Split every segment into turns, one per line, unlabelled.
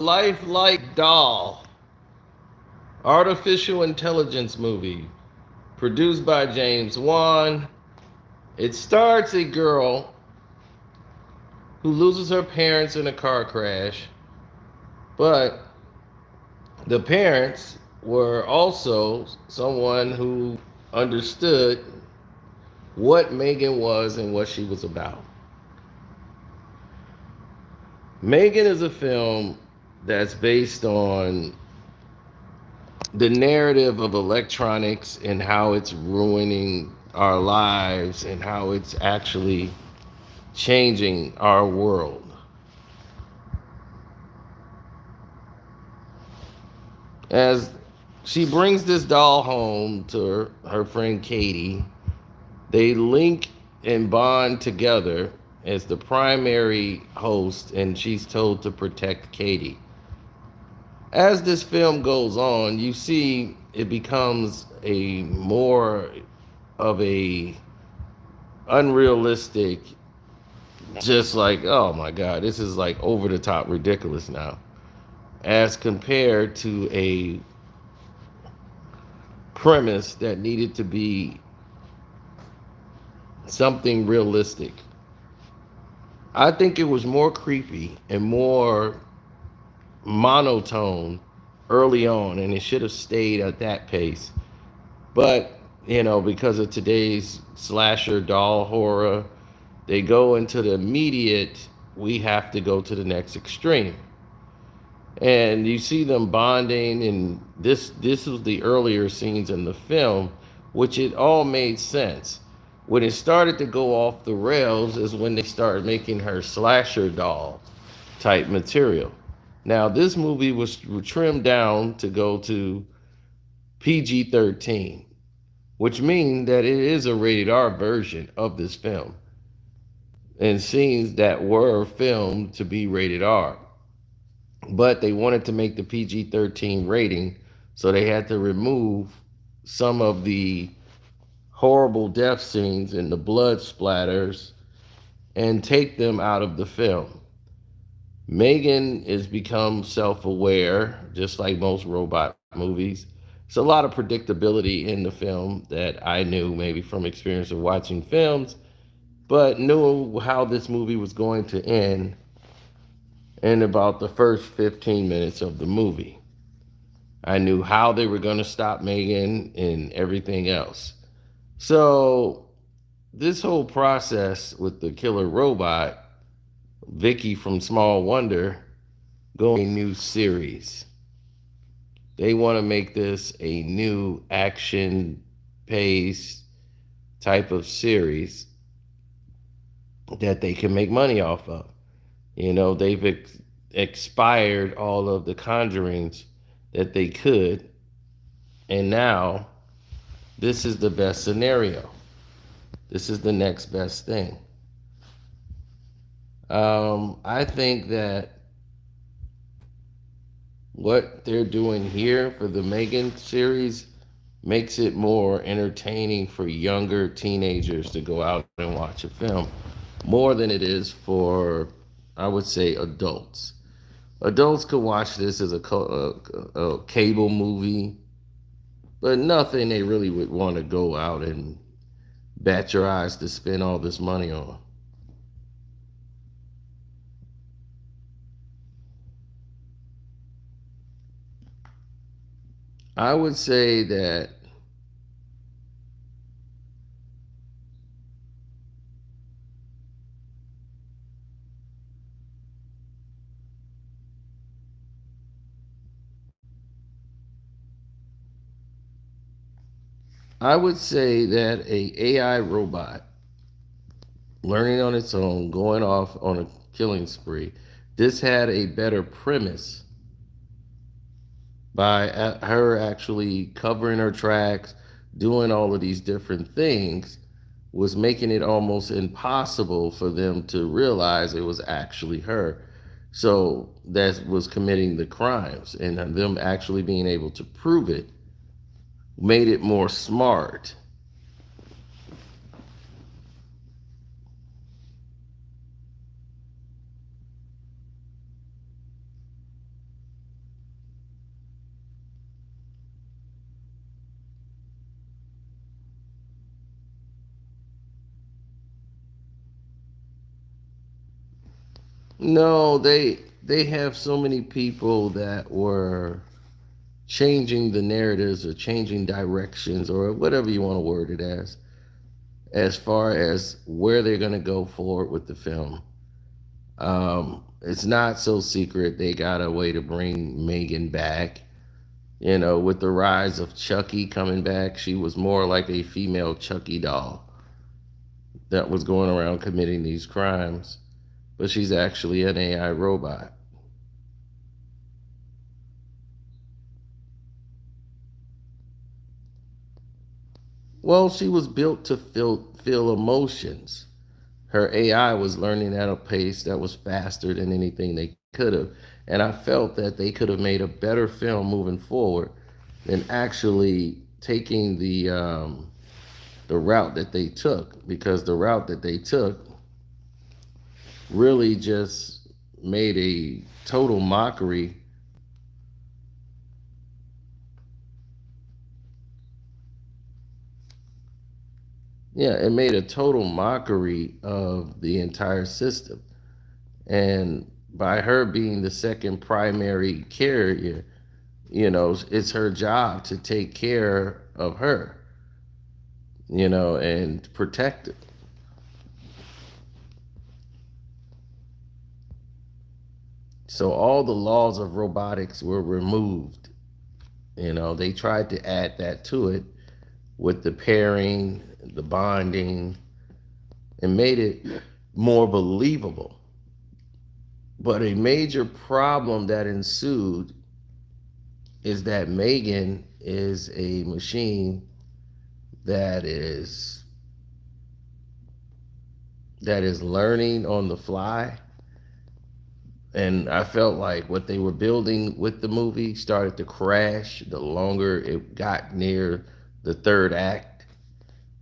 lifelike doll, artificial intelligence movie produced by James Wan. It stars a girl who loses her parents in a car crash, but the parents were also someone who understood what Megan was and what she was about. Megan is a film that's based on the narrative of electronics and how it's ruining our lives and how it's actually changing our world. As she brings this doll home to her friend Katie, they link and bond together as the primary host, and she's told to protect Katie. As this film goes on, you see it becomes a more of a unrealistic, just like, oh my god, this is like over the top ridiculous now, as compared to a premise that needed to be something realistic. I think it was more creepy and more monotone early on, and it should have stayed at that pace. But, because of today's slasher doll horror, they go into the immediate, we have to go to the next extreme. And you see them bonding, and this was the earlier scenes in the film, which it all made sense. When it started to go off the rails is when they started making her slasher doll type material. Now, this movie was trimmed down to go to PG-13, which means that it is a rated R version of this film and scenes that were filmed to be rated R. But they wanted to make the PG-13 rating, so they had to remove some of the horrible death scenes and the blood splatters and take them out of the film. Megan has become self aware, just like most robot movies. There's a lot of predictability in the film that I knew maybe from experience of watching films, but knew how this movie was going to end in about the first 15 minutes of the movie. I knew how they were going to stop Megan and everything else. So, this whole process with the killer robot, Vicky from Small Wonder, going a new series. They want to make this a new action paced type of series that they can make money off of. They've expired all of the conjurings that they could, and now this is the best scenario. This is the next best thing. I think that what they're doing here for the Megan series makes it more entertaining for younger teenagers to go out and watch a film more than it is for, I would say, adults. Adults could watch this as a cable movie, but nothing they really would want to go out and bat your eyes to spend all this money on. I would say that a AI robot learning on its own, going off on a killing spree. This had a better premise by her actually covering her tracks, doing all of these different things, was making it almost impossible for them to realize it was actually her. So that was committing the crimes, and them actually being able to prove it made it more smart. No, they have so many people that were changing the narratives or changing directions or whatever you want to word it as far as where they're going to go forward with the film. It's not so secret. They got a way to bring Megan back. You know, with the rise of Chucky coming back, she was more like a female Chucky doll that was going around committing these crimes, but she's actually an AI robot. Well, she was built to feel emotions. Her AI was learning at a pace that was faster than anything they could have. And I felt that they could have made a better film moving forward than actually taking the route that they took, because the route that they took really just made a total mockery. Yeah, it made a total mockery of the entire system. And by her being the second primary carrier, you know, it's her job to take care of her, you know, and protect it. So all the laws of robotics were removed. You know, they tried to add that to it with the pairing, the bonding, and made it more believable. But a major problem that ensued is that Megan is a machine that is that is learning on the fly. And I felt like what they were building with the movie started to crash the longer it got near the third act.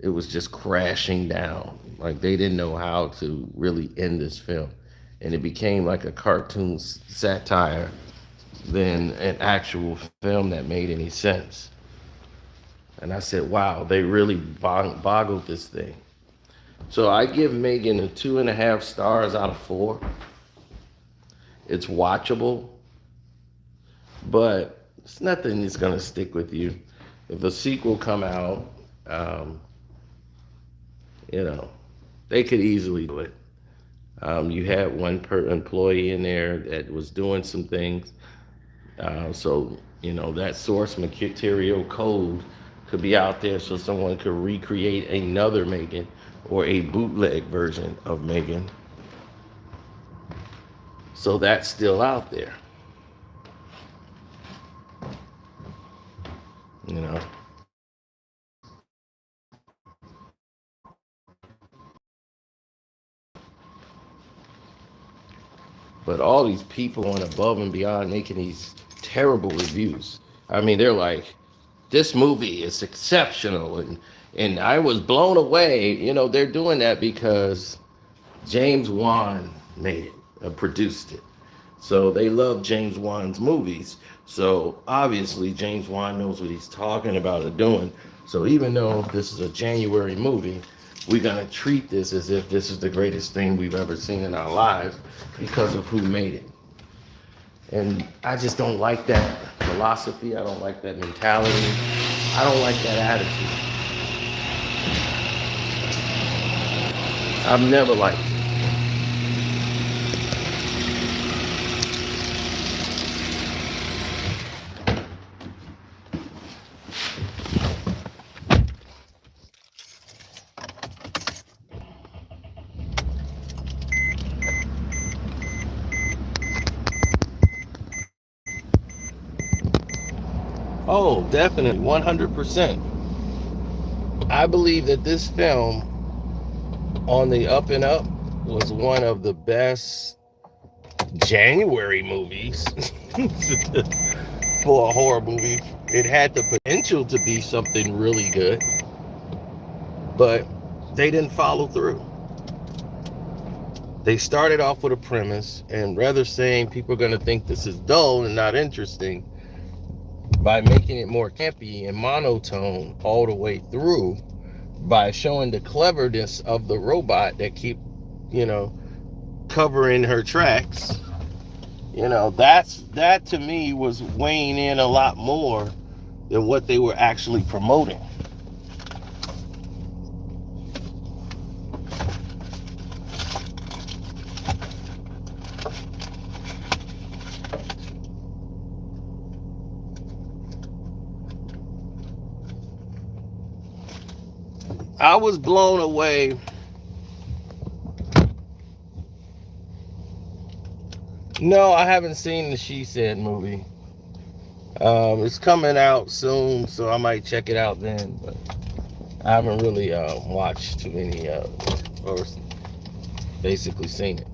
It was just crashing down. Like they didn't know how to really end this film. And it became like a cartoon satire than an actual film that made any sense. And I said, wow, they really boggled this thing. So I give Megan a 2.5 stars out of 4. It's watchable, but it's nothing that's gonna stick with you. If a sequel come out, um, you know, they could easily do it. You had one per employee in there that was doing some things, so you know that source material code could be out there, so someone could recreate another Megan or a bootleg version of Megan. So that's still out there, you know. But all these people going above and beyond making these terrible reviews. I mean, they're like, this movie is exceptional, and I was blown away. You know, they're doing that because James Wan made it, produced it. So they love James Wan's movies. So obviously James Wan knows what he's talking about or doing. So even though this is a January movie, we're gonna treat this as if this is the greatest thing we've ever seen in our lives because of who made it. And I just don't like that philosophy. I don't like that mentality. I don't like that attitude. I've never liked it. Oh, definitely, 100%. I believe that this film, On the Up and Up, was one of the best January movies for a horror movie. It had the potential to be something really good, but they didn't follow through. They started off with a premise, and rather saying people are going to think this is dull and not interesting, by making it more campy and monotone all the way through, by showing the cleverness of the robot that keep, you know, covering her tracks. That to me was weighing in a lot more than what they were actually promoting. I was blown away. No, I haven't seen the She Said movie. It's coming out soon, so I might check it out then. But I haven't really watched too many, or basically seen it.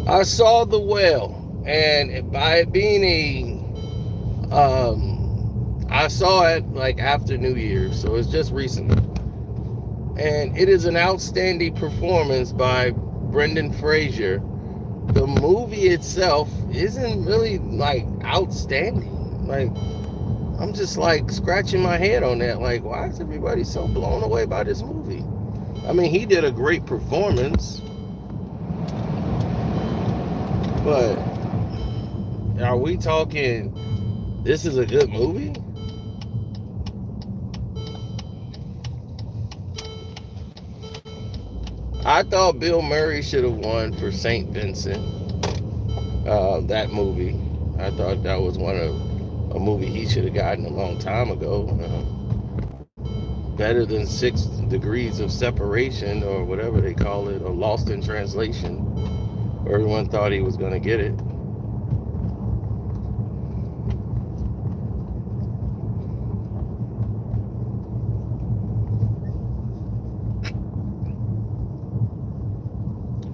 I saw The Whale, and by it being I saw it like after New Year's, so it's just recent, and it is an outstanding performance by Brendan Fraser. The movie itself isn't really like outstanding. Like, I'm just like scratching my head on that. Like, why is everybody so blown away by this movie? I mean, he did a great performance, but are we talking this is a good movie? I thought Bill Murray should have won for St. Vincent. That movie, I thought that was a movie he should have gotten a long time ago. Better than 6 Degrees of Separation, or whatever they call it, or Lost in Translation. Everyone thought he was going to get it.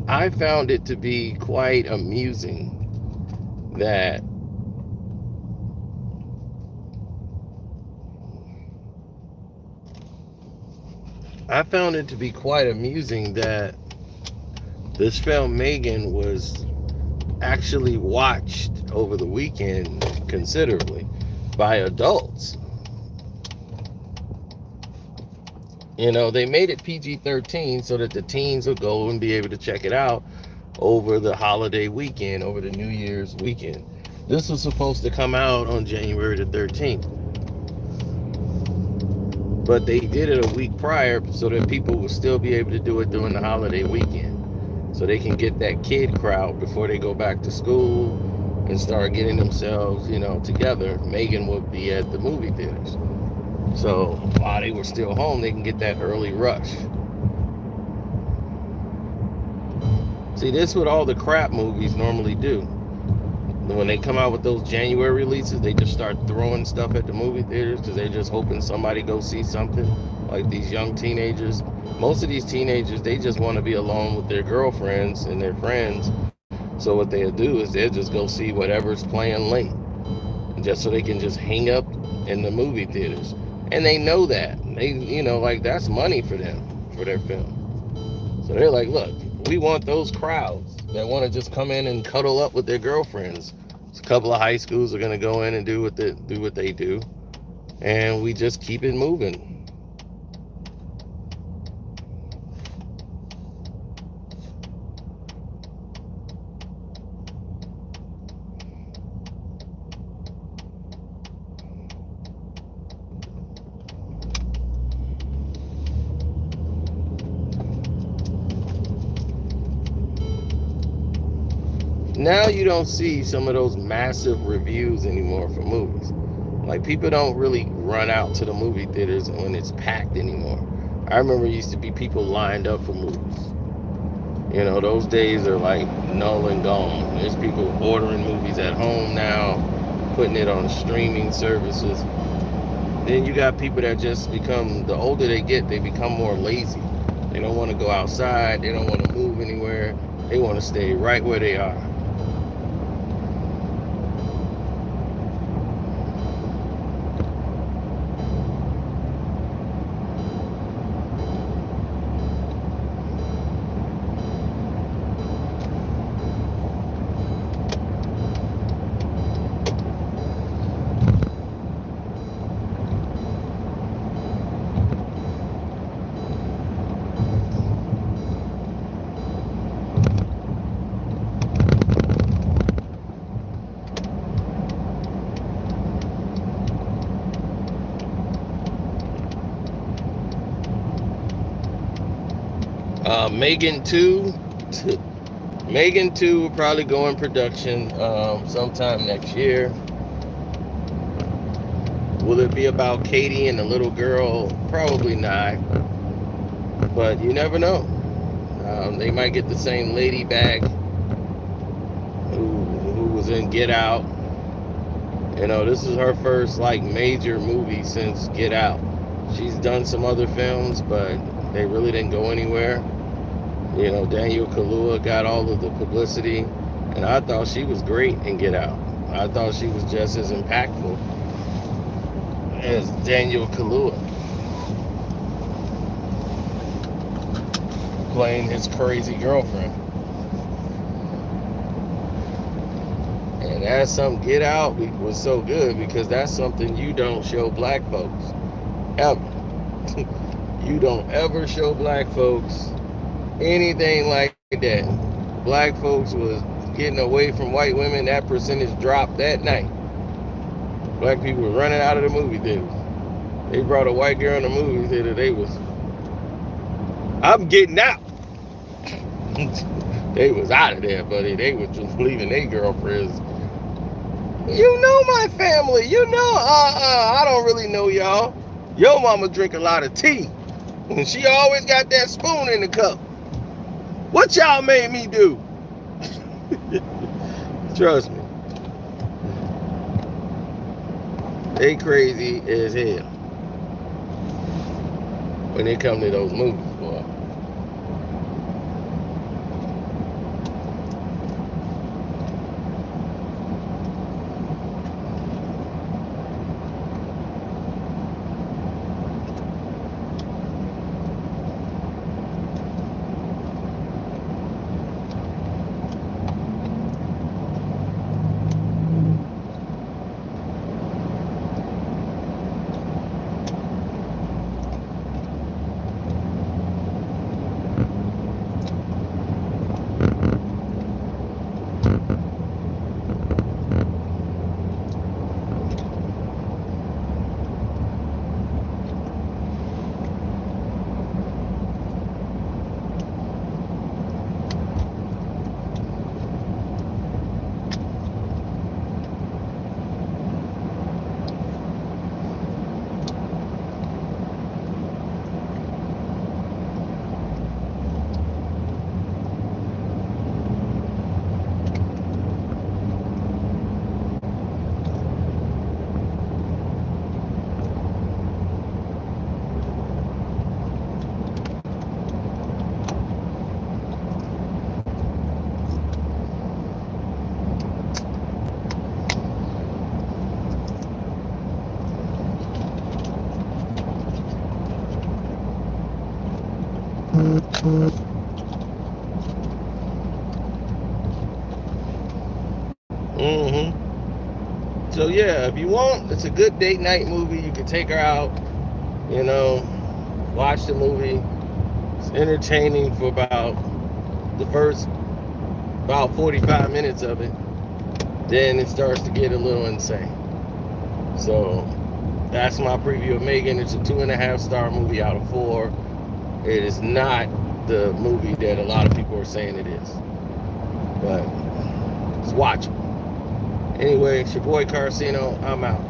I found it to be quite amusing that this film Megan was actually watched over the weekend considerably by adults. They made it PG-13 so that the teens would go and be able to check it out over the holiday weekend, over the New Year's weekend. This was supposed to come out on January the 13th. But they did it a week prior so that people will still be able to do it during the holiday weekend. So they can get that kid crowd before they go back to school and start getting themselves, together. Megan would be at the movie theaters. So while they were still home, they can get that early rush. See, this is what all the crap movies normally do. When they come out with those January releases, they just start throwing stuff at the movie theaters because they're just hoping somebody go see something. Like these young teenagers. Most of these teenagers, they just want to be alone with their girlfriends and their friends. So what they'll do is they'll just go see whatever's playing late, just so they can just hang up in the movie theaters. And they know that. They, like that's money for them, for their film. So they're like, look, we want those crowds that want to just come in and cuddle up with their girlfriends. A couple of high schools are going to go in and do what they do. And we just keep it moving. Now you don't see some of those massive reviews anymore for movies. Like, people don't really run out to the movie theaters when it's packed anymore. I remember it used to be people lined up for movies. Those days are like null and gone. There's people ordering movies at home now, putting it on streaming services. Then you got people that just become, the older they get, they become more lazy. They don't want to go outside. They don't want to move anywhere. They want to stay right where they are. Megan 2. Megan 2 will probably go in production sometime next year. Will it be about Katie and the little girl? Probably not. But you never know. They might get the same lady back who was in Get Out. You know, this is her first like major movie since Get Out. She's done some other films, but they really didn't go anywhere. You know, Daniel Kaluuya got all of the publicity, and I thought she was great in Get Out. I thought she was just as impactful as Daniel Kaluuya, playing his crazy girlfriend. And that's something. Get Out was so good because that's something you don't show black folks ever. You don't ever show black folks anything like that. Black folks was getting away from white women. That percentage dropped that night. Black people were running out of the movie theaters. They brought a white girl in the movie theater. They was, I'm getting out. They was out of there, buddy. They was just leaving their girlfriends. You know my family. You know, I don't really know y'all. Your mama drink a lot of tea, and she always got that spoon in the cup. What y'all made me do? Trust me. They crazy as hell when they come to those movies, boy. So yeah, if you want, it's a good date night movie. You can take her out, you know, watch the movie. It's entertaining for about the first about 45 minutes of it. Then it starts to get a little insane. So that's my preview of Megan. It's a 2.5-star movie out of 4. It is not the movie that a lot of people are saying it is, but it's watchable. Anyway, it's your boy Carcino. I'm out.